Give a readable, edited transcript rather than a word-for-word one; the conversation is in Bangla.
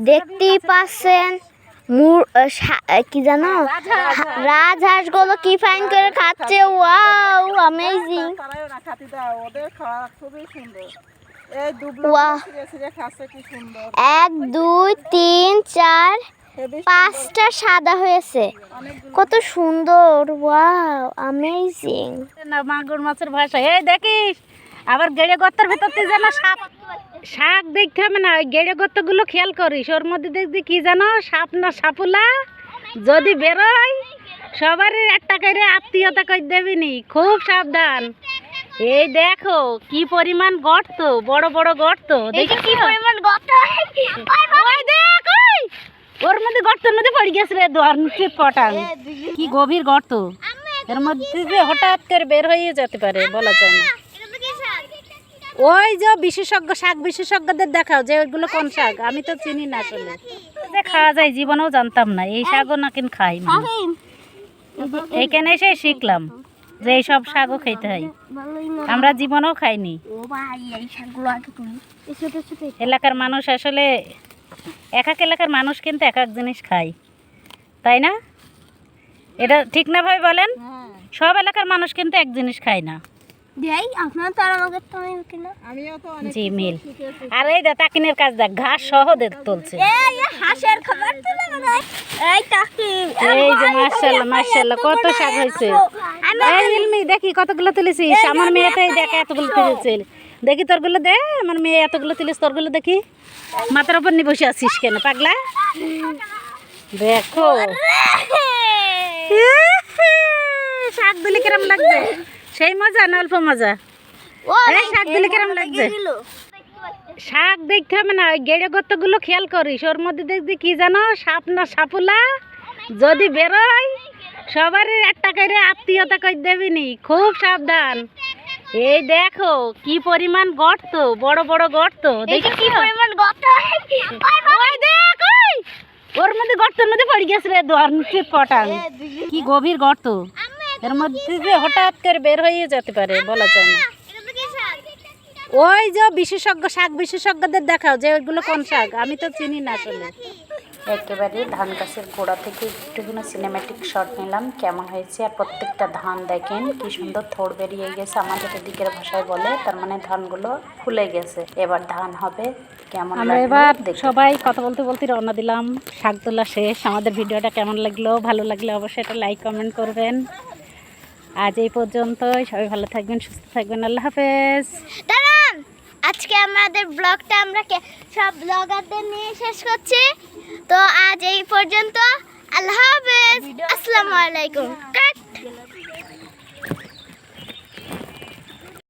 দেখতেই পাচ্ছেন কি জানো রাজহাঁসগুলো কি ফাইন করে খাচ্ছে। Wow amazing. এক দুই তিন চার পাঁচটা সাদা হয়েছে, কত সুন্দর। Wow amazing. মাগুর মাছের ভাষা এই দেখিস আবার গেড়ে গর্তের ভিতর থেকে যেন সাপ শাক দেখতে হবে না, ওই গেড়ে গর্তগুলো খেয়াল করিস, ওর মধ্যে দেখবি কি জানো সাপ না সাপুলা যদি বেরোয় সবারই একটা করে আত্মীয়তা করে দেবিনি, খুব সাবধান। এই দেখো কি পরিমাণ গর্ত, বড় বড় গর্ত, দেখি কি পরিমাণ গর্ত। ওই দেখ ওই ওর মধ্যে গর্তের মধ্যে পড়ে গেছে রে দোয়ার নিচে পটাং, কি গভীর গর্ত, এর মধ্যে যে হঠাৎ করে বের হয়ে যেতে পারে বলা যায় না। ওই যে বিশেষজ্ঞ শাক বিশেষজ্ঞদের দেখাও যে ওইগুলো কোন শাক, আমি তো চিনি না আসলে, খাওয়া যায় জীবনেও জানতাম না এই শাকও নাকি খাই, এইখানে এসে শিখলাম যে এইসব শাকও খাইতে হয়, আমরা জীবনেও খাইনি। এলাকার মানুষ আসলে এক এক এলাকার মানুষ কিন্তু এক এক জিনিস খায়, তাই না? এটা ঠিক না ভাই বলেন? সব এলাকার মানুষ কিন্তু এক জিনিস খায় না। জি মিল। আর এই দা তাকিনের কাজ দেখ, ঘাস সহ তুলছে। এই যে মাশাআল্লাহ মাশাআল্লাহ কত শাক হয়েছে। এই ইলমি দেখি কতগুলো তুলেছিস, আমার মেয়েটাই দেখ এতগুলো তুলেছে, দেখি তোরগুলো দে, আমার মেয়ে এতগুলো তুলিস, তোরগুলো দেখি। মাথার উপর নিয়ে বসে আছিস কেন পাগলা? দেখো শাক দিলে কিরম লাগবে, সেই মজা না অল্প মজা? শাক দিলে কিরম লাগবে? শাক দেখতে হবে না, ওই গেড়ে গর্তগুলো খেয়াল করিস, ওর মধ্যে দেখবি কি জানো সাপ না সাপুলা যদি বেরোয় সবারই একটা করে আত্মীয়তা করে দেবিনি, খুব সাবধান। এই দেখো কি পরিমাণ গর্ত, বড় বড় গর্ত, দেখি কি পরিমাণ গর্ত। ওই দেখ ওই ওর মধ্যে গর্তের মধ্যে পড়ে গেছে রে দোয়ার নিচে পটাং, কি গভীর গর্ত, এর মধ্যে যে হঠাৎ করে বের হয়ে যেতে পারে বলা যায় না। ওই যে বিশেষজ্ঞ শাক বিশেষজ্ঞদের দেখাও যে ওইগুলো কোন শাক, আমি তো চিনি না আসলে। একেবারে ধান গাছের গোড়া থেকে একটুখানি সিনেম্যাটিক শট নিলাম, কেমন হয়েছে। আর প্রত্যেকটা ধান দেখেন কি সুন্দর থোড় বেরিয়ে গেছে, আমাদের এদিকের ভাষায় বলে, তার মানে ধানগুলো ফুলে গেছে, এবার ধান হবে। কেমন আমরা এবার সবাই কথা বলতে বলতে রওনা দিলাম, শাক তোলা শেষ। আমাদের ভিডিওটা কেমন লাগলো, ভালো লাগলে অবশ্যই এটা লাইক কমেন্ট করবেন। আজ এই পর্যন্তই, সবাই ভালো থাকবেন সুস্থ থাকবেন, আল্লাহ হাফেজ। আজকে আমাদের ব্লগটা আমরা সব ব্লগারদের নিয়ে শেষ করছি, তো আজ এই পর্যন্ত, আল্লাহ হাফেজ, আসসালামু আলাইকুম।